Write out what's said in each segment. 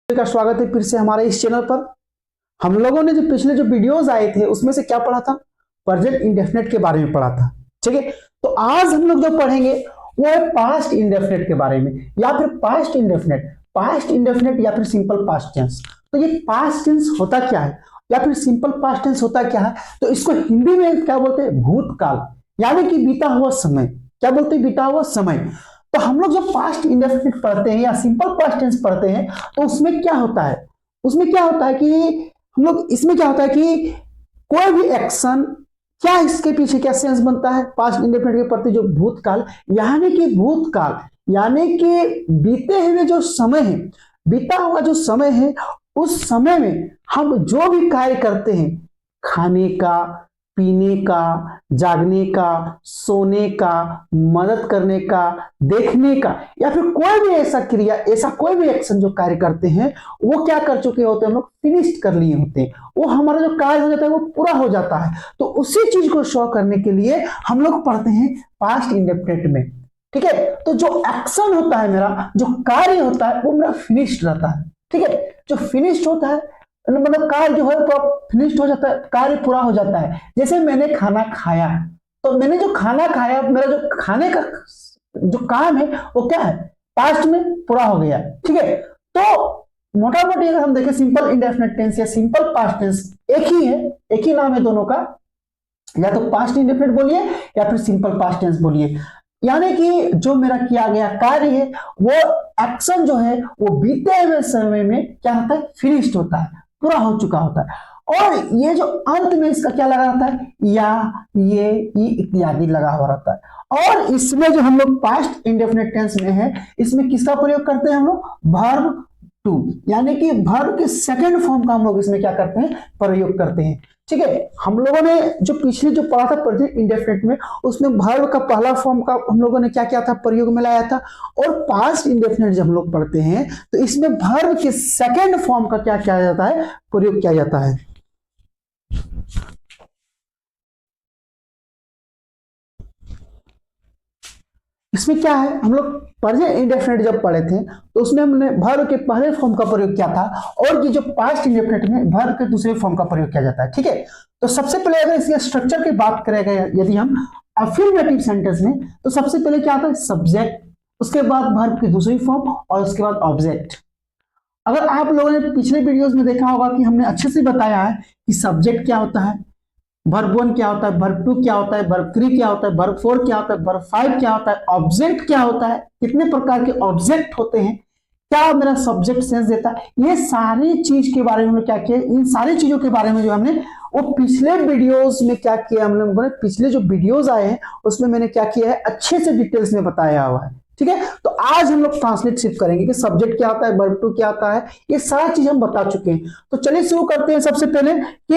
का स्वागत है फिर से हमारे इस चैनल पर। हम लोगों ने जो पिछले जो वीडियोस आए थे उसमें से क्या पढ़ा था, प्रेजेंट इंडेफिनिट के बारे में पढ़ा था। ठीक है, तो आज हम लोग जो पढ़ेंगे वो है पास्ट इंडेफिनिट के बारे में, या फिर पास्ट इंडेफिनिट या फिर सिंपल पास्ट टेंस। तो ये पास्ट टेंस होता क्या है या फिर सिंपल पास्ट टेंस होता क्या है, तो इसको हिंदी में क्या बोलते हैं, भूतकाल, यानी कि बीता हुआ समय। क्या बोलते हैं, बीता हुआ समय। तो हम लोग जब पास्ट इंडेफिनिट पढ़ते हैं या सिंपल पास्ट टेंस पढ़ते हैं तो उसमें क्या होता है, कि हम लोग इसमें क्या होता है कि कोई भी एक्शन, क्या इसके पीछे क्या सेंस बनता है पास्ट इंडेफिनिट के प्रति, जो भूतकाल, यानी कि बीते हुए जो समय है, बीता हुआ जो समय है, उस समय में हम जो भी कार्य करते हैं, खाने का, पीने का, जागने का, सोने का, मदद करने का, देखने का, या फिर कोई भी ऐसा क्रिया, ऐसा कोई भी एक्शन जो कार्य करते हैं, वो क्या कर चुके होते हैं, हम लोग फिनिश्ड कर लिए होते हैं, वो हमारा जो कार्य हो जाता है वो पूरा हो जाता है। तो उसी चीज को शो करने के लिए हम लोग पढ़ते हैं पास्ट इंडेफिनिट में। ठीक है, तो जो एक्शन होता है मेरा, जो कार्य होता है वो मेरा फिनिश्ड रहता है। ठीक है, जो फिनिश्ड होता है मतलब कार्य जो है फिनिश्ड हो जाता है, कार्य पूरा हो जाता है। जैसे मैंने खाना खाया, तो मैंने जो खाना खाया, मेरा जो खाने का जो काम है वो क्या है, पास्ट में पूरा हो गया। ठीक है, तो मोटा मोटी अगर हम देखें सिंपल इंडेफिनिट टेंस या सिंपल पास्ट टेंस एक ही है, एक ही नाम है दोनों का, या तो पास्ट इंडेफिनिट बोलिए या फिर सिंपल पास्ट टेंस बोलिए। यानी कि जो मेरा किया गया कार्य है, वो एक्शन जो है वो बीते हुए समय में क्या होता है, फिनिश्ड होता है, पूरा हो चुका होता है। और ये जो अंत में इसका क्या लगा रहता है, या, ये, इत्यादि लगा हुआ रहता है। और इसमें जो हम लोग पास्ट इंडेफिनिट टेंस में है, इसमें किसका प्रयोग करते हैं हम लोग, वर्ब टू, यानी कि वर्ब के सेकंड फॉर्म का हम लोग इसमें क्या करते हैं, प्रयोग करते हैं। ठीक है, हम लोगों ने जो पिछले जो पढ़ा था प्रेजेंट इंडेफिनिट में, उसमें वर्ब का पहला फॉर्म का हम लोगों ने क्या किया था, प्रयोग में लाया था। और पास्ट इंडेफिनिट जब हम लोग पढ़ते हैं तो इसमें वर्ब के सेकंड फॉर्म का क्या किया जाता है, प्रयोग किया जाता है। इसमें क्या है, हम लोग प्रेजेंट इंडेफिनिट जब पढ़े थे तो उसमें हमने वर्ब के पहले फॉर्म का प्रयोग किया था, और ये जो पास्ट इंडेफिनिट में वर्ब के दूसरे फॉर्म का प्रयोग किया जाता है। ठीक है, तो सबसे पहले अगर इसके स्ट्रक्चर की बात करेंगे, यदि हम अफर्मेटिव सेंटेंस में, तो सबसे पहले क्या आता है, सब्जेक्ट, उसके बाद वर्ब की दूसरी फॉर्म, और उसके बाद ऑब्जेक्ट। अगर आप लोगों ने पिछले वीडियोस में देखा होगा कि हमने अच्छे से बताया है कि सब्जेक्ट क्या होता है, वर्ब 1 क्या होता है, वर्ब 2 क्या होता है, वर्ब 3 क्या होता है, वर्ब 4 क्या होता है, वर्ब 5 क्या होता है, ऑब्जेक्ट क्या होता है, कितने प्रकार के ऑब्जेक्ट होते हैं, क्या मेरा सब्जेक्ट सेंस देता है, ये सारी चीज के बारे में क्या किया, इन सारी चीजों के बारे में जो हमने वो पिछले वीडियोस में क्या किया, हम लोगों ने पिछले जो वीडियोस आए हैं उसमें मैंने क्या किया है, अच्छे से डिटेल्स में बताया हुआ है। ठीक है, तो आज हम लोग ट्रांसलेट सिर्फ करेंगे कि सब्जेक्ट क्या होता है, वर्ब 2 क्या होता है, ये सारी चीज हम बता चुके हैं। तो चलिए शुरू करते हैं सबसे पहले कि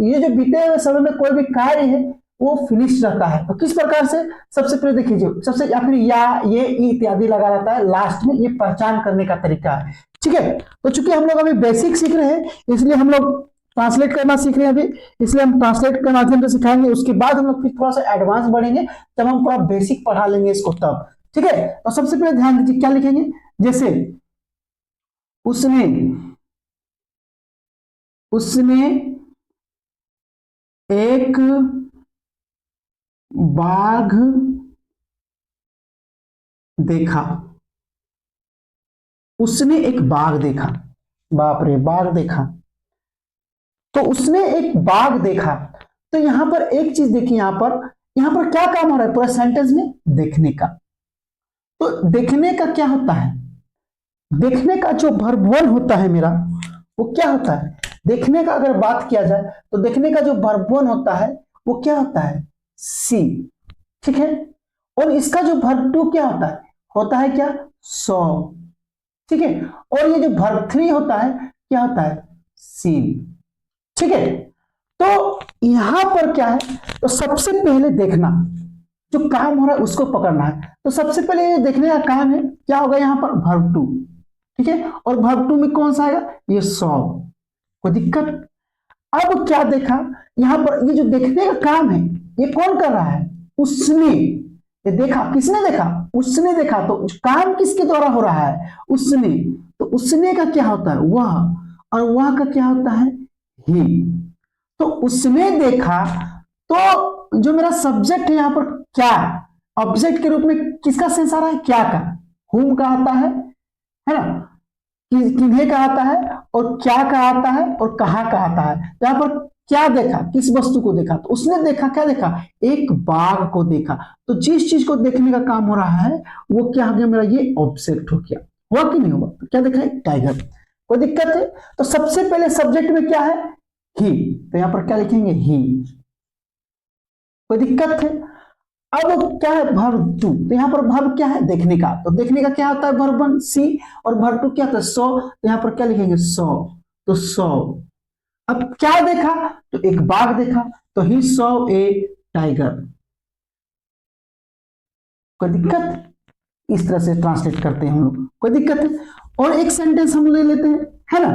ये जो बीते हुए समय में कोई भी कार्य है वो फिनिश रहता है, तो किस प्रकार से, सबसे पहले देखिए, सबसे या फिर या, ये, इत्यादि लगा रहता है लास्ट में, ये पहचान करने का तरीका है। ठीक है, तो चूंकि हम लोग अभी बेसिक सीख रहे हैं, इसलिए हम लोग ट्रांसलेट करना सीख रहे हैं अभी, इसलिए हम ट्रांसलेट के माध्यम से सिखाएंगे। उसके बाद हम लोग फिर थोड़ा सा एडवांस बढ़ेंगे, तब हम पूरा बेसिक पढ़ा लेंगे इसको तब। ठीक है, तो सबसे पहले ध्यान दीजिए क्या लिखेंगे, जैसे उसने, उसने एक बाघ देखा, उसने एक बाघ देखा, बाप रे, बाघ देखा, तो उसने एक बाघ देखा। तो यहां पर एक चीज देखिए, यहां पर क्या काम हो रहा है पूरा सेंटेंस में, देखने का। तो देखने का क्या होता है, देखने का जो वर्ब 1 होता है मेरा, वो क्या होता है, देखने का अगर बात किया जाए तो देखने का जो वर्ब 1 होता है वो क्या होता है, सी। ठीक है, और इसका जो वर्ब 2 क्या होता है क्या, सो। ठीक है, और ये जो वर्ब 3 होता है क्या होता है, सीन। ठीक है, तो यहां पर क्या है, तो सबसे पहले देखना, जो काम हो रहा है उसको पकड़ना है। तो सबसे पहले ये देखने का काम है, क्या होगा यहाँ पर, वर्ब 2। ठीक है, और वर्ब 2 में कौन सा आएगा, ये सॉ। कोई दिक्कत, अब क्या देखा, यहां पर ये जो देखने का काम है ये कौन कर रहा है, उसने, ये देखा, किसने देखा? उसने देखा। तो काम किसके द्वारा हो रहा है? उसने। तो उसने का क्या होता है? वह, और वह का क्या होता है? ही। तो उसने देखा, तो जो मेरा सब्जेक्ट है यहां पर क्या, ऑब्जेक्ट के रूप में किसका सेंस आ रहा है? क्या का। हुम का आता है ना, किन्हें का आता है, और क्या का आता है, और कहां का आता है। तो यहां पर क्या देखा? किस वस्तु को देखा? तो उसने देखा, क्या देखा? एक बाघ को देखा। तो जिस चीज को देखने का काम हो रहा है वो क्या हो गया मेरा? ये ऑब्जेक्ट हो गया। हुआ कि नहीं हुआ? तो क्या देखा? एक टाइगर। कोई दिक्कत है? तो सबसे पहले सब्जेक्ट में क्या है? ही। तो यहां पर क्या लिखेंगे? ही। कोई दिक्कत है? अब क्या है? Verb two. तो यहां पर वर्ब क्या है? देखने का। तो देखने का क्या होता है? वर्ब वन सी। और वर्ब टू क्या होता है? सो। तो यहां पर क्या लिखेंगे? सो। तो सो। अब क्या देखा? तो एक बाघ देखा। तो ही सॉ ए टाइगर। कोई दिक्कत? इस तरह से ट्रांसलेट करते हैं हम लोग। कोई दिक्कत है? और एक सेंटेंस हम ले लेते हैं, है ना।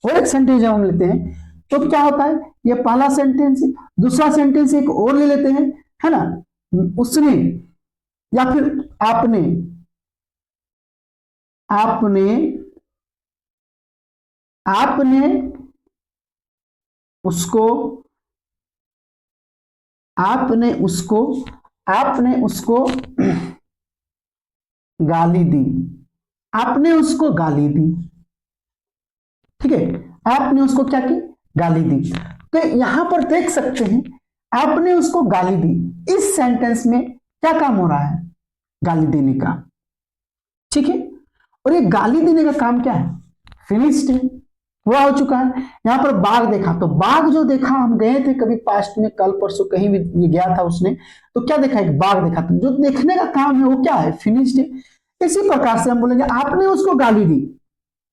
और एक सेंटेंस जब हम लेते हैं तो क्या होता है? ये पहला सेंटेंस। दूसरा सेंटेंस एक और ले लेते हैं, है ना। उसने, या फिर आपने, आपने, आपने उसको, आपने उसको, आपने उसको गाली दी। आपने उसको गाली दी। ठीक है, आपने उसको क्या की? गाली दी। तो यहां पर देख सकते हैं, आपने उसको गाली दी, इस सेंटेंस में क्या काम हो रहा है? गाली देने का। ठीक है, और ये गाली देने का काम क्या है? फिनिश्ड है, पूरा हो चुका है। यहां पर बाघ देखा, तो बाघ जो देखा, हम गए थे कभी पास्ट में, कल परसों कहीं भी ये गया था उसने, तो क्या देखा? एक बाघ देखा। तो जो देखने का काम है वो क्या है? फिनिश्ड है। इसी प्रकार से हम बोलेंगे आपने उसको गाली दी,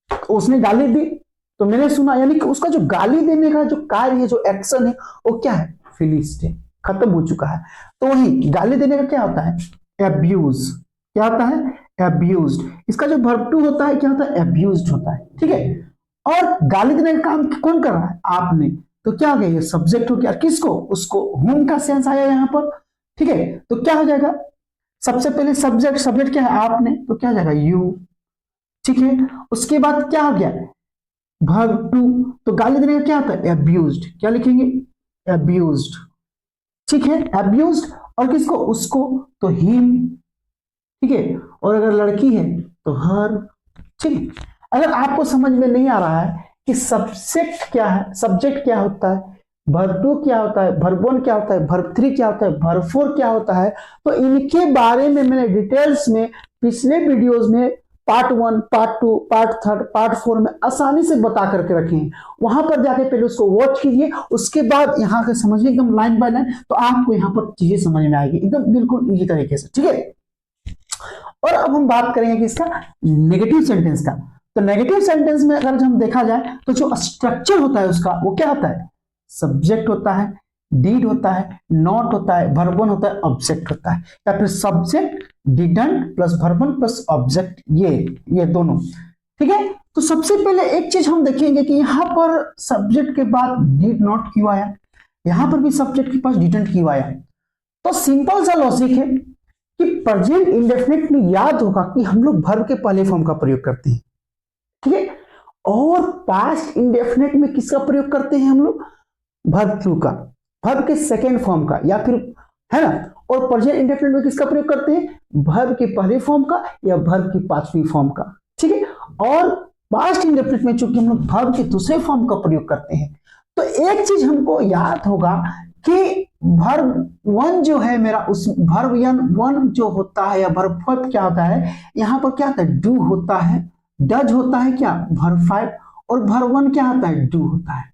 तो उसने गाली दी तो मैंने सुना, यानी कि उसका जो गाली देने का जो कार्य है, जो एक्शन है, वो क्या है? फिनिश्ड है, खत्म हो चुका है। तो वही गाली देने का क्या होता है? एब्यूज। क्या होता है? एब्यूज्ड। इसका जो वर्ब टू होता है क्या होता है? एब्यूज्ड होता है। ठीक है, और गाली देने का काम कौन कर रहा है? आपने। तो क्या हो गया? ये सब्जेक्ट हो गया। किसको? उसको। होम का सेंस आया यहां पर। ठीक है, तो क्या हो जाएगा? सबसे पहले सब्जेक्ट, सब्जेक्ट क्या है? आपने। तो क्या हो जाएगा? यू। ठीक है, उसके बाद क्या हो गया? Verb two. तो गाली देने का क्या होता है? एब्यूज्ड। क्या लिखेंगे? एब्यूज्ड। ठीक है, एब्यूज्ड। और किसको? उसको। तो हिम। ठीक है, और अगर लड़की है तो हर। ठीक। अगर आपको समझ में नहीं आ रहा है कि सब्जेक्ट क्या है, सब्जेक्ट क्या होता है, वर्ब टू क्या होता है, वर्ब वन क्या होता है, वर्ब थ्री क्या होता है, वर्ब फोर क्या होता है, तो इनके बारे में मैंने डिटेल्स में पिछले वीडियोस में part one, part two, part third, part four में आसानी से बता करके रखे हैं। वहां पर जाके पहले उसको वॉच कीजिए, उसके बाद यहाँ के समझिए एकदम लाइन बाय लाइन, तो आपको यहाँ पर चीजें समझ में आएगी एकदम बिल्कुल इजी तरीके से। ठीक है, और अब हम बात करेंगे कि इसका नेगेटिव सेंटेंस का। तो नेगेटिव सेंटेंस में अगर हम देखा जाए तो जो स्ट्रक्चर होता है उसका, वो क्या होता है? सब्जेक्ट होता है, डीड होता है, नॉट होता है, वर्ब वन होता है, ऑब्जेक्ट होता है, या फिर subject didn't plus verb one plus object, ये दोनों। ठीक है, तो सबसे पहले एक चीज हम देखेंगे कि यहां पर सब्जेक्ट के बाद डिड नॉट क्यों आया, यहां पर भी सब्जेक्ट के पास डिडंट क्यों आया। तो सिंपल सा लॉजिक है कि प्रेजेंट इंडेफिनिट में याद होगा कि हम लोग वर्ब के पहले फॉर्म का प्रयोग करते हैं। ठीक है, और पास्ट इंडेफिनिट में किसका प्रयोग करते हैं हम लोग? वर्ब टू का, वर्ब के सेकेंड फॉर्म का, या फिर, है ना। और प्रेजेंट इंडेफिनिट में किसका प्रयोग करते हैं? वर्ब के पहले फॉर्म का या वर्ब की पांचवी फॉर्म का। ठीक है, और पास्ट इंडेफिनिट में चूंकि हम लोग वर्ब के दूसरे फॉर्म का प्रयोग करते हैं, तो एक चीज हमको याद होगा कि वर्ब वन जो है मेरा, उस वर्ब वन जो होता है या वर्ब फोर क्या होता है, यहां पर क्या होता है? डू होता है, डज होता है क्या? Verb five. और वर्ब वन क्या होता है? डू होता है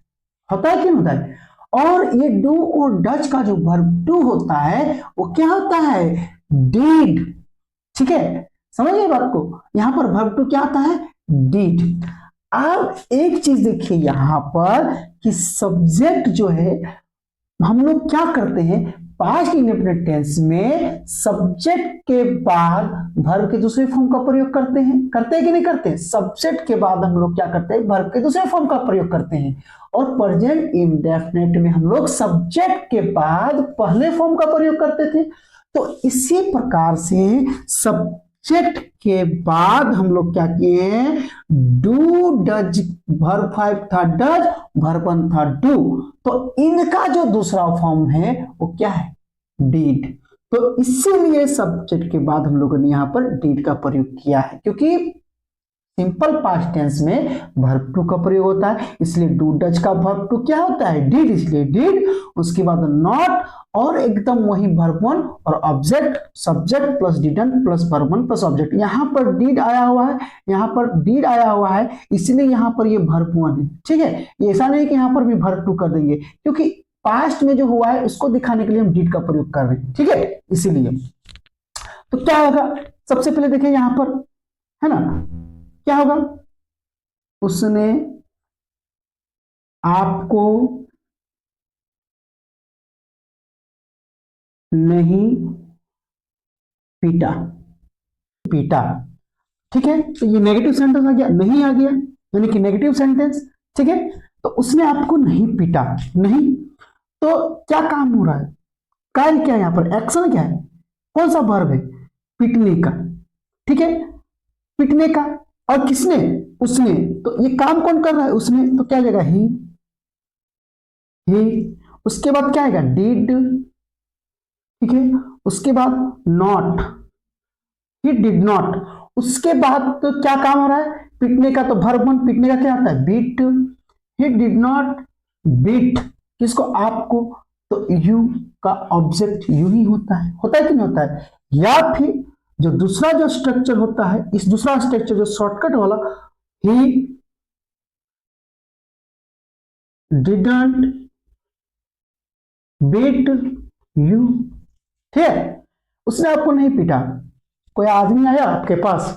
क्यों होता है? और ये डू और डज का जो वर्ब टू होता है वो क्या होता है? डीड। ठीक है, समझिए बात को, यहां पर वर्ब टू क्या होता है? डीड। अब एक चीज देखिए यहां पर कि सब्जेक्ट जो है, हम लोग क्या करते हैं पास्ट इंडेफिनिट टेंस में, सब्जेक्ट के बाद वर्ब के दूसरे फॉर्म का प्रयोग करते हैं कि नहीं करते? सब्जेक्ट के बाद हम लोग क्या करते हैं? वर्ब के दूसरे फॉर्म का प्रयोग करते हैं। और प्रेजेंट इंडेफिनिट में हम लोग सब्जेक्ट के बाद पहले फॉर्म का प्रयोग करते थे। तो इसी प्रकार से सब्जेक्ट के बाद हम लोग क्या किए हैं, डू डज, वर्ब 5 था डज, वर्ब 1 था डू, तो इनका जो दूसरा फॉर्म है वो क्या है, डीड। तो इसीलिए सब्जेक्ट के बाद हम लोगों ने यहां पर डीड का प्रयोग किया है, क्योंकि सिंपल पास्ट टेंस में वर्ब टू का प्रयोग होता है, इसलिए डू डज का वर्ब टू क्या होता है, डिड, इसलिए डिड, उसके बाद नॉट, और एकदम वही वर्ब वन और object, subject plus didn't plus verb one plus object. यहां पर डिड आया हुआ है, यहां पर डिड आया हुआ है, इसलिए यहां पर ये वर्ब वन है, ठीक है। ये ऐसा नहीं कि यहां पर भी वर्ब टू कर देंगे, क्योंकि पास्ट में जो हुआ है उसको दिखाने के लिए हम डिड का प्रयोग कर रहे हैं, ठीक है, इसीलिए। तो क्या होगा, सबसे पहले देखिए यहां पर, है ना, क्या होगा, उसने आपको नहीं पीटा, पीटा, ठीक है। तो ये नेगेटिव सेंटेंस आ गया, नहीं आ गया, यानी कि नेगेटिव सेंटेंस, ठीक है। तो उसने आपको नहीं पीटा, नहीं, तो क्या काम हो रहा है, कार्य क्या है, यहां पर एक्शन क्या है, कौन सा वर्ब है, पीटने का, ठीक है, पीटने का, और किसने, उसने, तो ये काम कौन कर रहा है, उसने, तो क्या जाएगा, ही, उसके बाद क्या आएगा, डिड, ठीक है, उसके बाद नॉट, ही डिड नॉट, उसके बाद तो क्या काम हो रहा है, पीटने का, तो वर्ब वन, पीटने का क्या आता है, beat, he did not beat, किसको, आपको, तो यू का ऑब्जेक्ट यू ही होता है कि नहीं होता है, या फिर जो दूसरा जो स्ट्रक्चर होता है, इस दूसरा स्ट्रक्चर जो शॉर्टकट वाला, ही डिडंट बीट यू, ठीक है, उसने आपको नहीं पीटा, कोई आदमी आया आपके पास,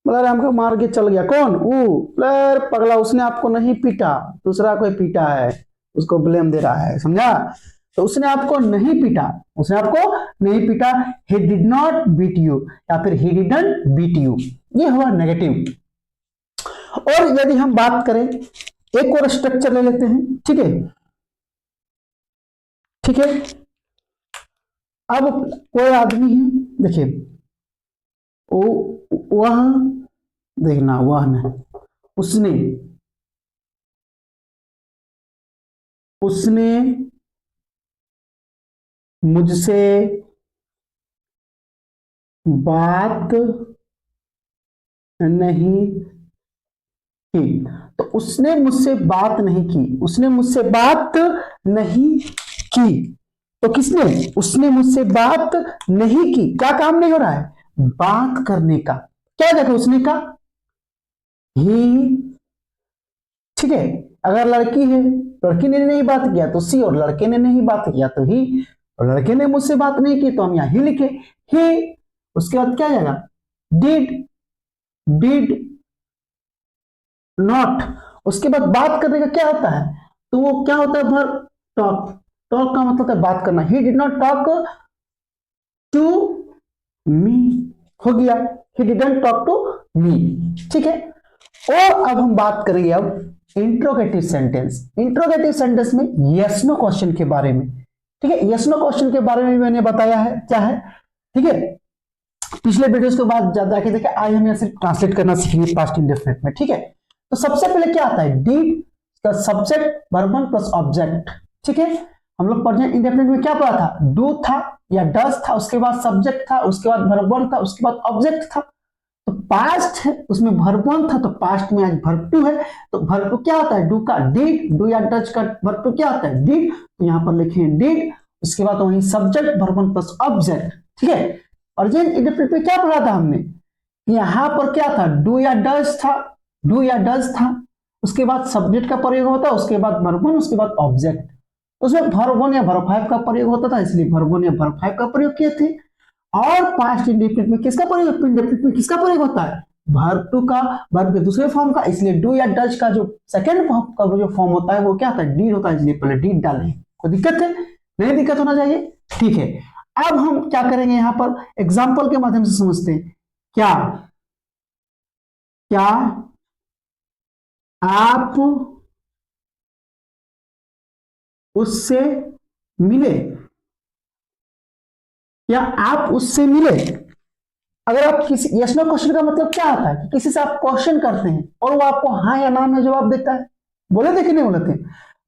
बोला अरे हमको मार के चल गया, कौन, वो, अरे पगला उसने आपको नहीं पीटा, दूसरा कोई पीटा है, उसको ब्लेम दे रहा है, समझा। तो उसने आपको नहीं पीटा, उसने आपको नहीं पीटा, he did not beat you, या फिर ही डिडंट बीट यू, ये हुआ नेगेटिव। और यदि हम बात करें, एक और स्ट्रक्चर ले लेते हैं, ठीक है, ठीक है, अब कोई आदमी है, देखिए, वह, देखना, वह नहीं, उसने, उसने मुझसे बात नहीं की, तो उसने मुझसे बात नहीं की, उसने मुझसे बात नहीं की, तो किसने, उसने मुझसे बात नहीं की, क्या काम नहीं हो रहा है, बात करने का, क्या देखो उसने का, ही, ठीक है, अगर लड़की है, लड़की ने नहीं बात किया तो सी, और लड़के ने नहीं बात किया तो ही, और लड़के ने मुझसे बात नहीं की तो हम यहां ही लिखे, ही, उसके बाद क्या जाएगा, डिड, डिड नॉट, उसके बाद बात करने का क्या होता है, तो वो क्या होता है, भर, टॉक, टॉक का मतलब है बात करना, he did not talk to me, हो गया, he didn't talk to me, ठीक है। और अब हम बात करेंगे अब इंट्रोगेटिव सेंटेंस, इंट्रोगेटिव सेंटेंस में यस नो क्वेश्चन के बारे में, ठीक है, यस नो क्वेश्चन के बारे में मैंने बताया है क्या है, ठीक है, पिछले वीडियोस के बाद जाके देखे, आज हम सिर्फ ट्रांसलेट करना सीखेंगे पास्ट इंडेफिनिट में, ठीक है। तो सबसे पहले क्या आता है, डीड का subject verb one plus object, ठीक है, हम लोग प्रेजेंट इंडेफिनिट में क्या पढ़ा था, डू था या डज था, उसके बाद सब्जेक्ट था, उसके बाद वर्ब वन था, उसके बाद ऑब्जेक्ट था, तो पास्ट है उसमें वर्ब वन था, तो पास्ट में आज वर्ब टू है, तो वर्ब टू क्या होता है, डू का डिड, डू या डज का वर्ब टू क्या होता है, डिड, तो यहां पर लिखे डिड, उसके बाद वही subject verb one plus object, ठीक है। अर्जेंट इंडेफिनिट में क्या पढ़ा था हमने, यहां पर क्या था, डू या डज था, डू या डज था, उसके बाद सब्जेक्ट का प्रयोग होता है, उसके बाद वर्ब वन, उसके बाद ऑब्जेक्ट, उसमें वर्ब वन या वर्ब फाइव का प्रयोग होता था, इसलिए वर्ब वन या वर्ब फाइव का प्रयोग किए थे। और पास्ट इंडेफिनिट में किसका प्रयोग, इंडेफिनिट में किसका प्रयोग होता है, वर्ब टू का, वर्ब के दूसरे फॉर्म का, इसलिए डू या डज का जो सेकंड फॉर्म का जो फॉर्म होता है वो क्या होता है, डीड होता है, इसलिए पहले डीड डालें, कोई दिक्कत है, नहीं दिक्कत होना चाहिए, ठीक है। अब हम क्या करेंगे, यहां पर एग्जाम्पल के माध्यम से समझते हैं, क्या, क्या आप उससे मिले, क्या आप उससे मिले? अगर आप किसी यस नो क्वेश्चन का मतलब क्या आता है कि किसी से आप क्वेश्चन करते हैं और वो आपको हाँ या ना में जवाब देता है, बोले थे कि नहीं बोले थे?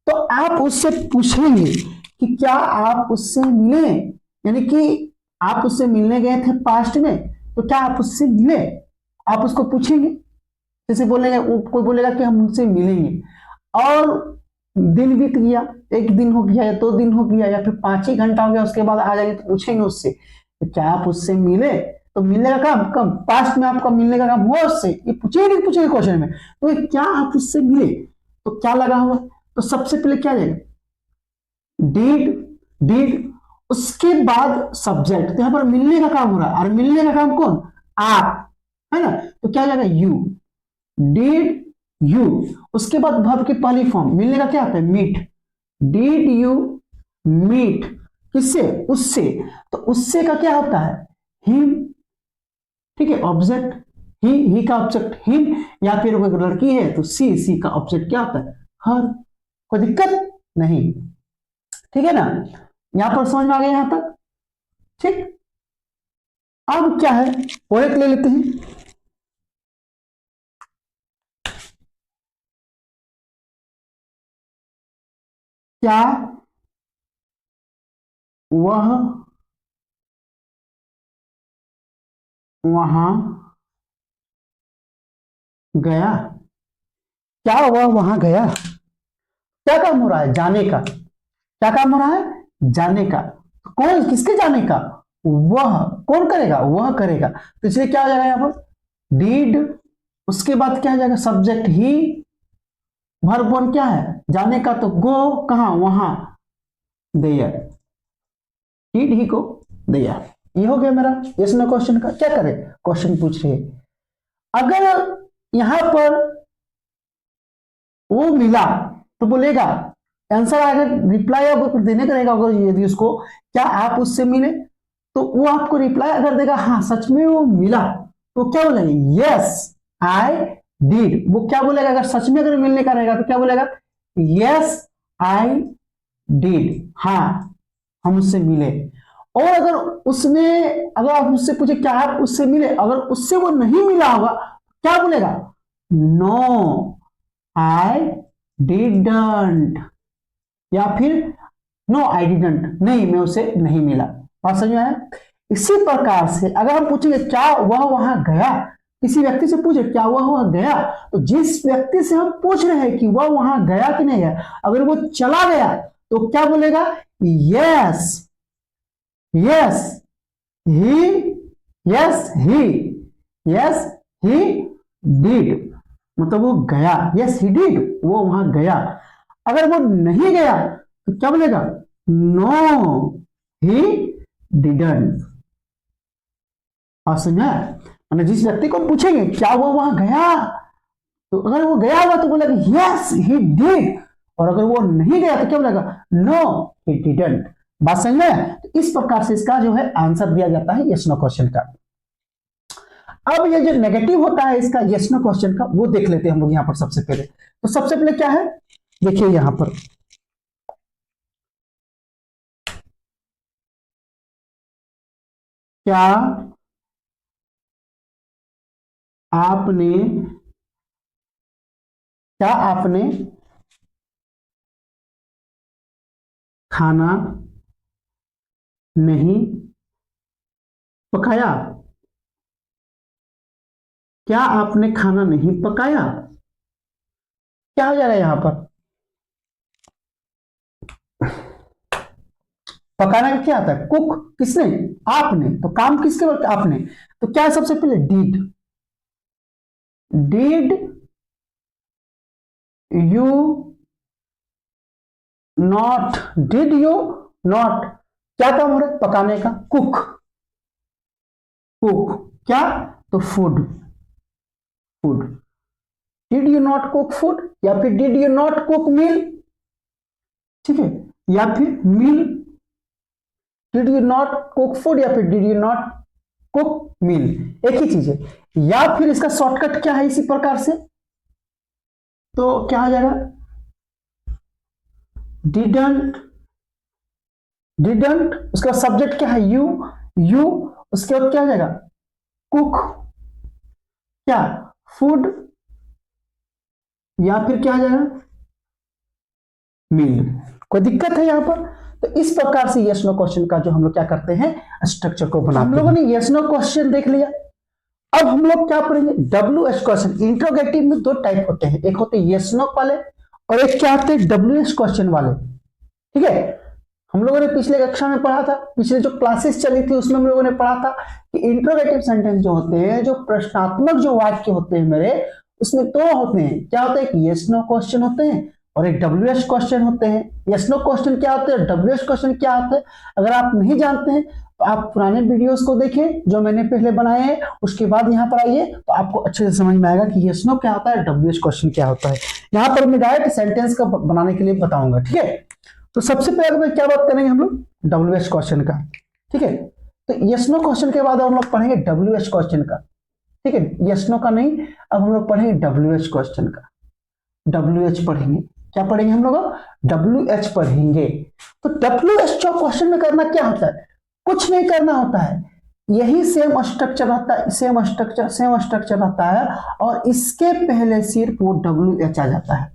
तो आप उससे पूछेंगे कि क्या आप उससे मिले, यानी कि आप उससे मिलने गए थे पास्ट में, तो क्या आप उससे मिले, आप उसको पूछेंगे। जैसे बोलेंगे, कोई बोलेगा कि हम उनसे मिलेंगे और दिन बीत गया, एक दिन हो गया या 2 दिन हो गया या फिर 5 ही घंटा हो गया, उसके बाद आ जाएंगे तो पूछेंगे उससे कि क्या आप उससे मिले? तो मिलने का काम कब, पास्ट में आपका मिलने का काम हुआ उससे, ये पूछेंगे नहीं पूछेंगे क्वेश्चन में। तो ये क्या आप उससे मिले, तो क्या लगा हुआ, तो सबसे पहले क्या जाएगा, डिड, डिड, उसके बाद सब्जेक्ट, तो यहां पर मिलने का काम हो रहा है और मिलने का काम कौन, आप, है ना? तो क्या जाएगा, यू, डिड यू, उसके बाद वर्ब की पहली फॉर्म, मिलने का क्या होता है, मीट, डिड यू मीट, किससे, उससे, तो उससे का क्या होता है, हिम, ठीक है, ऑब्जेक्ट, ही का ऑब्जेक्ट हिम, या फिर वो लड़की है तो सी का ऑब्जेक्ट क्या होता है, हर। कोई दिक्कत नहीं, ठीक है ना? यहां पर समझ में आ गया यहां तक, ठीक। अब क्या है, और एक ले लेते हैं, क्या वह वहां गया, क्या वह वहां गया, क्या काम हो रहा है, जाने का, क्या काम हो रहा है, जाने का, कौन, किसके जाने का, वह, कौन करेगा, वह करेगा, तो इसलिए क्या हो जाएगा यहां पर, डीड, उसके बाद क्या हो जाएगा, सब्जेक्ट ही, वर्ब वन क्या है, जाने का, तो गो कहां, वहां, देयर, डीड ही को देयर। ये हो गया मेरा यस नो क्वेश्चन का। क्या करे, क्वेश्चन पूछ रहे हैं। अगर यहां पर वो मिला तो बोलेगा, आंसर अगर रिप्लाई अगर देने का रहेगा, अगर यदि उसको क्या आप उससे मिले, तो वो आपको रिप्लाई अगर देगा हाँ सच में वो मिला, तो क्या बोलेंगे, यस आई डिड। वो क्या बोलेगा, अगर सच में अगर मिलने का रहेगा तो क्या बोलेगा, यस आई डिड, हाँ हम उससे मिले। और अगर उसने, अगर आप उससे पूछे क्या आप उससे मिले, अगर उससे वो नहीं मिला होगा, क्या बोलेगा, नो आई डिडंट, या फिर नो आई डिडंट, नहीं मैं उसे नहीं मिला। बात समझ में आया? इसी प्रकार से अगर हम पूछेंगे क्या वह वहां गया, किसी व्यक्ति से पूछे क्या वह वहां गया, तो जिस व्यक्ति से हम पूछ रहे हैं कि वह वहां गया कि नहीं गया, अगर वो चला गया तो क्या बोलेगा, yes, yes he, yes he, yes he did, मतलब वो गया, यस ही डिड, वो वहां गया। अगर वो नहीं गया तो क्या बोलेगा, नो ही डिडंट। और समझा, मैंने जिस व्यक्ति को पूछेंगे क्या वो वहां गया, तो अगर वो गया हुआ तो बोलेगा यस ही डिड, और अगर वो नहीं गया तो क्या बोलेगा, नो ही डिडंट। बात समझ में? तो इस प्रकार से इसका जो है आंसर दिया जाता है यस नो क्वेश्चन का। अब ये जो नेगेटिव होता है इसका यस नो क्वेश्चन का, वो देख लेते हैं हम लोग यहां पर सबसे पहले। तो सबसे पहले क्या है, देखिए यहां पर, क्या आपने, क्या आपने खाना नहीं पकाया, क्या आपने खाना नहीं पकाया, क्या हो जाएगा यहां पर, पकाने का क्या आता है, कुक, किसने, आपने, तो काम किसके वक्त, आपने, तो क्या है सबसे पहले, did, did you not, did you not, क्या काम हो रहा है, पकाने का, कुक, कुक क्या, तो food, food, did you not cook food, या फिर did you not cook meal, ठीक है, या फिर meal, did you not cook food, या फिर did you not cook meal, एक ही चीज है। या फिर इसका शॉर्टकट क्या है इसी प्रकार से, तो क्या हो जाएगा, डिडंट, डिडंट, उसका सब्जेक्ट क्या है, यू, यू, उसके बाद क्या हो जाएगा कुक, क्या फूड, या फिर क्या आ जाएगा मील। कोई दिक्कत है यहाँ पर? तो इस प्रकार से यस नो क्वेश्चन का जो हम लोग क्या करते हैं स्ट्रक्चर को बनाते हैं। हम लोगों ने यस नो क्वेश्चन देख लिया। अब हम लोग क्या पढ़ेंगे डब्ल्यू एच क्वेश्चन। इंट्रोगेटिव में दो टाइप होते हैं, एक होते हैं यस नो वाले और एक क्या होते हैं डब्ल्यू एच क्वेश्चन वाले। ठीक है, हम लोगों ने पिछले कक्षा में पढ़ा था, पिछले जो क्लासेस चली थी उसमें हम लोगों ने पढ़ा था कि इंट्रोगेटिव सेंटेंस जो होते हैं, जो प्रश्नात्मक जो वाक्य होते हैं मेरे, उसमें दो होते हैं। क्या होता है? एक यस नो क्वेश्चन होते हैं और एक डब्ल्यू एच क्वेश्चन होते हैं। यस नो क्वेश्चन क्या होते हैं, डब्ल्यू एच क्वेश्चन क्या होते हैं, अगर आप नहीं जानते हैं तो आप पुराने वीडियोस को देखें जो मैंने पहले बनाए हैं, उसके बाद यहाँ पर आइए तो आपको अच्छे से समझ में आएगा कि यस नो क्या होता है, डब्ल्यू एच क्वेश्चन क्या होता है। यहाँ पर मैं डायरेक्ट सेंटेंस का बनाने के लिए बताऊंगा। ठीक है, तो सबसे पहले में क्या बात करेंगे हम लोग डब्ल्यू एच क्वेश्चन का। ठीक है, तो यस नो क्वेश्चन के बाद हम लोग पढ़ेंगे डब्ल्यू एच क्वेश्चन का। ठीक है, यस नो का नहीं, अब हम लोग पढ़ेंगे डब्ल्यू एच क्वेश्चन का। डब्ल्यू एच पढ़ेंगे, क्या पढ़ेंगे हम लोग? डब्ल्यू एच पढ़ेंगे। तो डब्ल्यू एच क्वेश्चन में करना क्या होता है? कुछ नहीं करना होता है, यही सेम स्ट्रक्चर रहता है, सेम स्ट्रक्चर रहता है और इसके पहले सिर्फ वो डब्ल्यू एच आ जाता है।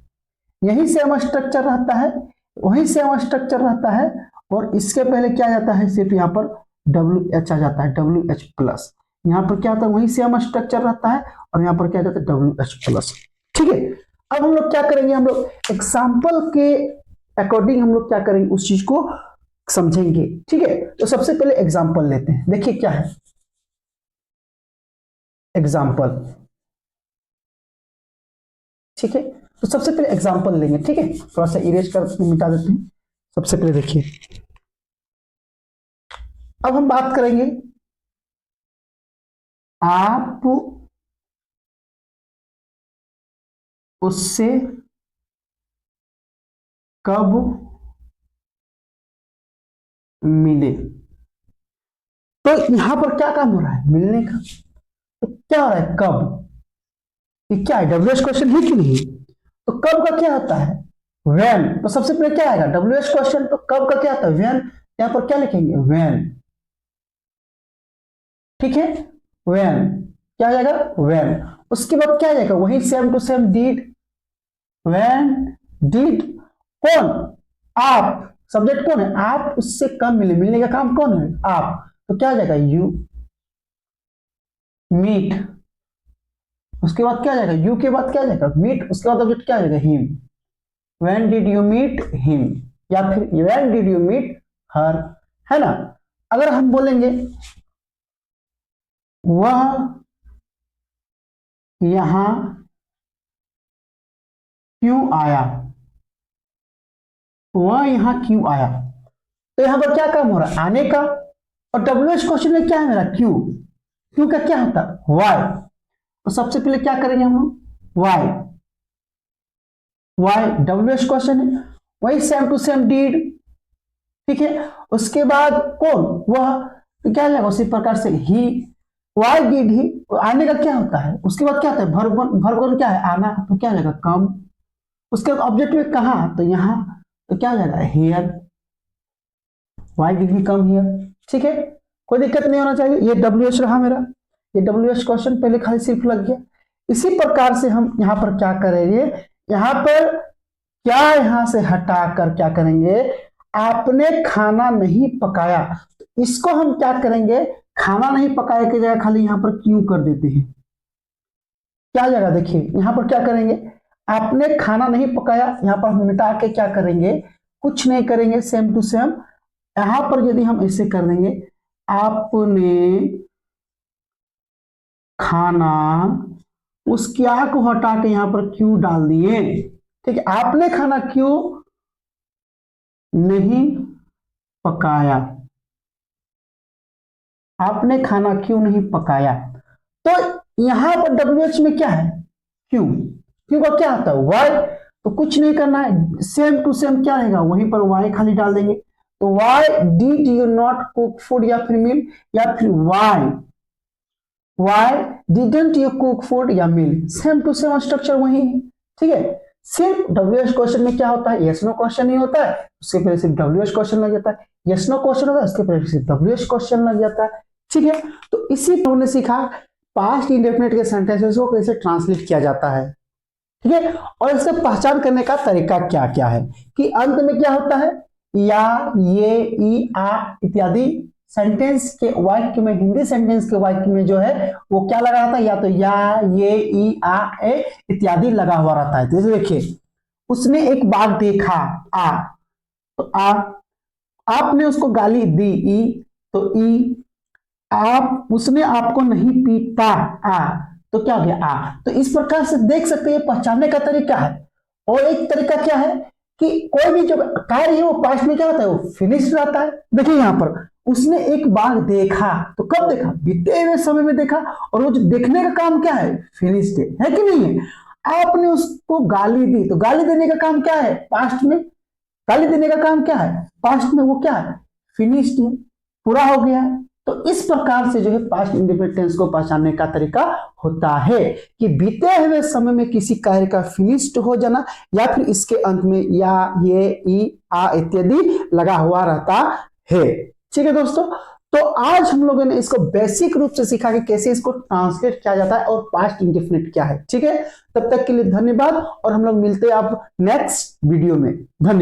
यही सेम स्ट्रक्चर रहता है, वही सेम स्ट्रक्चर रहता है और इसके पहले क्या जाता है, सिर्फ यहाँ पर डब्ल्यू एच आ जाता है, डब्ल्यू एच प्लस। यहाँ पर क्या होता है, वही सेम स्ट्रक्चर रहता है और यहाँ पर क्या जाता है डब्ल्यू एच प्लस। ठीक है, अब हम लोग क्या करेंगे, हम लोग एग्जाम्पल के अकॉर्डिंग हम लोग क्या करेंगे उस चीज को समझेंगे। ठीक है, तो सबसे पहले एग्जाम्पल लेते हैं। देखिए क्या है एग्जाम्पल। ठीक है, तो सबसे पहले एग्जाम्पल लेंगे। ठीक है, थोड़ा सा इरेज कर मिटा देते हैं। सबसे पहले देखिए, अब हम बात करेंगे आप उससे कब मिले। तो यहां पर क्या काम हो रहा है, मिलने का। तो क्या हो रहा है, कब, ये क्या है, डब्ल्यू एच क्वेश्चन है कि नहीं? तो कब का क्या होता है, व्हेन। तो सबसे पहले क्या आएगा डब्ल्यू एच क्वेश्चन, तो कब का क्या होता है, व्हेन। यहां पर क्या लिखेंगे, व्हेन। ठीक है, व्हेन क्या आ जाएगा, व्हेन। उसके बाद क्या आ जाएगा, वही same to same did. When did कौन, आप, सब्जेक्ट कौन है, आप उससे कब मिले, मिलने का काम कौन है, आप। तो क्या आ जाएगा, यू मीट। उसके बाद क्या आ जाएगा, यू के बाद क्या आ जाएगा, मीट। उसके बाद ऑब्जेक्ट क्या आ जाएगा, him. When did you meet him, या फिर when did you meet her, है ना। अगर हम बोलेंगे वह यहां क्यों आया, वह यहां क्यों आया। तो यहां पर क्या काम हो रहा है, आने का। और डब्ल्यू एच क्वेश्चन में क्या है मेरा, क्यों। क्यों का क्या होता है, वाई। तो सबसे पहले क्या करेंगे हम लोग, why. Why W H question है, वही सेम टू सेम डीड। ठीक है, उसके बाद कौन, वह। तो क्या जाएगा उसी प्रकार से ही, वाई डिड ही। आने का क्या होता है, उसके बाद क्या होता है, भरवन क्या है, आना। तो क्या जाएगा, कम। उसके बाद ऑब्जेक्ट में कहा, तो यहां। तो क्या जाएगा, here. Why did he come here. ठीक है, कोई दिक्कत नहीं होना चाहिए। ये डब्ल्यू एच रहा मेरा, ये डब्ल्यू एच क्वेश्चन पहले खाली सिर्फ लग गया। इसी प्रकार से हम यहां पर क्या करेंगे, यहां पर क्या, यहां से हटाकर क्या करेंगे, आपने खाना नहीं पकाया। तो इसको हम क्या करेंगे, खाना नहीं पकाया की जगह खाली यहां पर क्यों कर देते हैं। क्या जगह देखिए, यहां पर क्या करेंगे, आपने खाना नहीं पकाया, यहां पर हम मिटा के क्या करेंगे, कुछ नहीं करेंगे, सेम टू सेम। यहां पर यदि हम ऐसे कर देंगे, आपने खाना, उस क्या को हटा के यहां पर क्यों डाल दिए। ठीक है, आपने खाना क्यों नहीं पकाया, आपने खाना क्यों नहीं पकाया। तो यहां पर डब्ल्यू एच में क्या है, क्यों। क्यों का क्या आता है, वाई। तो कुछ नहीं करना है, सेम टू सेम क्या रहेगा, वहीं पर वाई खाली डाल देंगे। तो why did you not cook food, या फिर मील, या फिर Y didn't you cook food या मील। सेम टू सेम स्ट्रक्चर वही है। ठीक है, सिर्फ WH क्वेश्चन में क्या होता है, यस नो क्वेश्चन ही होता है, उसके पहले सिर्फ WH क्वेश्चन लग जाता है, यस नो क्वेश्चन होता है उसके पहले सिर्फ WH क्वेश्चन लग जाता है। ठीक है, तो इसी हमने सीखा पास्ट इंडेफिनिट के सेंटेंसेस को कैसे ट्रांसलेट किया जाता है। ठीक है, और इससे पहचान करने का तरीका क्या क्या है कि अंत में क्या होता है, या, ये, ई, आ इत्यादि सेंटेंस के वाक्य में, हिंदी सेंटेंस के वाक्य में जो है वो क्या लगा रहता है, या तो या, ये, ई, आ, ए इत्यादि लगा हुआ रहता है। जैसे देखिए, उसने एक बाघ देखा, आ, तो आ, आपने उसको गाली दी, ई, तो ई, आप, उसने आपको नहीं पीटा, आ, तो क्या हो गया, आ। तो इस प्रकार से देख सकते हैं, पहचानने का तरीका है। और एक तरीका क्या है कि कोई भी जो कार्य है वो पास्ट में क्या होता है, वो फिनिश रहता है। देखिए यहां पर उसने एक बाघ देखा, तो कब देखा, बीते हुए समय में देखा, और वो जो देखने का काम क्या है, फिनिश्ड है कि नहीं है। आपने उसको गाली दी, तो गाली देने का काम क्या है, पास्ट में, गाली देने का काम क्या है, पास्ट में, वो क्या है, फिनिश्ड है, पूरा हो गया है। तो इस प्रकार से जो है पास्ट इंडेफिनिट टेंस को पहचानने का तरीका होता है कि बीते हुए समय में किसी कार्य का फिनिश्ड हो जाना, या फिर इसके अंत में या, ये, ई, आ इत्यादि लगा हुआ रहता है। ठीक है दोस्तों, तो आज हम लोगों ने इसको बेसिक रूप से सीखा कि कैसे इसको ट्रांसलेट किया जाता है और पास्ट इंडेफिनिट क्या है। ठीक है, तब तक के लिए धन्यवाद, और हम लोग मिलते हैं आप नेक्स्ट वीडियो में। धन्यवाद।